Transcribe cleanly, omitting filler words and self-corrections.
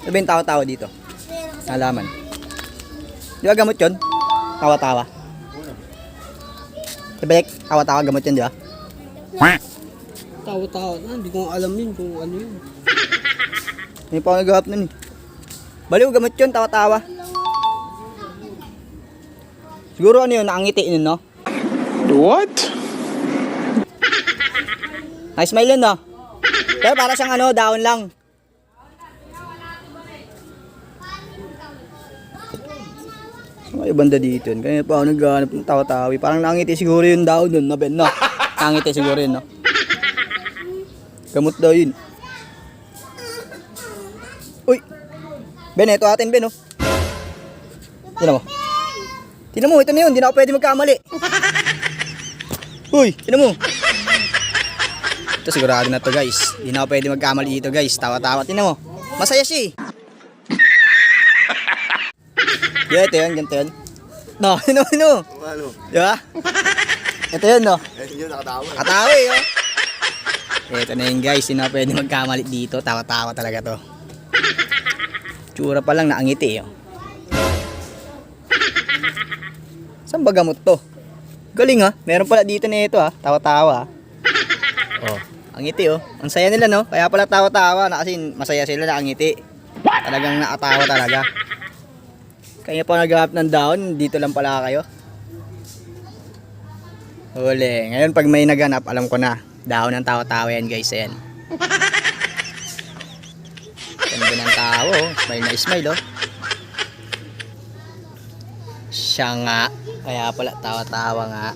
Ano ba yung tawa-tawa dito? Nalaman. Di ba gamot yun? Tawa-tawa. Ibalik, tawa-tawa gamot yun, di ba? Tawa-tawa na, hindi ko alam yun kung ano yun. Hindi pa ako nag-ahap nun eh. Baliw, gamot yun, tawa-tawa. Siguro ano yun, nakangiti yun, no? What? Nakismile yun, no? Pero para siyang ano, down lang. May banda dito yun. Kaya pa ako naghahanap ng tawa-tawi. Parang nakangiti siguro yun down dun, no, Ben, no? Nakangiti siguro yun, no? Gamot daw yun. Uy! Ben, ito atin, Ben, oh. Tignan mo. Tignan mo, ito na yun. Hindi na ako pwede magkamali. Uy, tignan mo. Ito sigurado na to, guys. Hindi na ako pwede magkamali dito, guys. Tawa-tawa. Tignan mo. Masaya siya, eh. Yeah, ito yun. Ganito yun. No, no. Ano? Diba? Ito yun, no? Yun, nakatawa. Katawa, eh, oh. Ito na yun, guys. Hindi na pwede magkamali dito. Tawa-tawa talaga to. Tsura pa lang nakangiti, oh. Saan ba gamot to? Galing, ha? Meron pala dito na ito, ha? Tawa-tawa, ha? Oh, ang ngiti, oh. Ang saya nila, no? Kaya pala tawa-tawa na kasi masaya sila na ang ngiti. Talagang nakatawa talaga. Kaya pa naghahanap ng down, dito lang pala kayo. Huli. Ngayon pag may naghanap, alam ko na. Down ng tawa-tawa yan, guys. Ayan. Ganda ng tao, oh. Smile na smile, oh. Siya nga. Kaya pala tawa-tawa nga.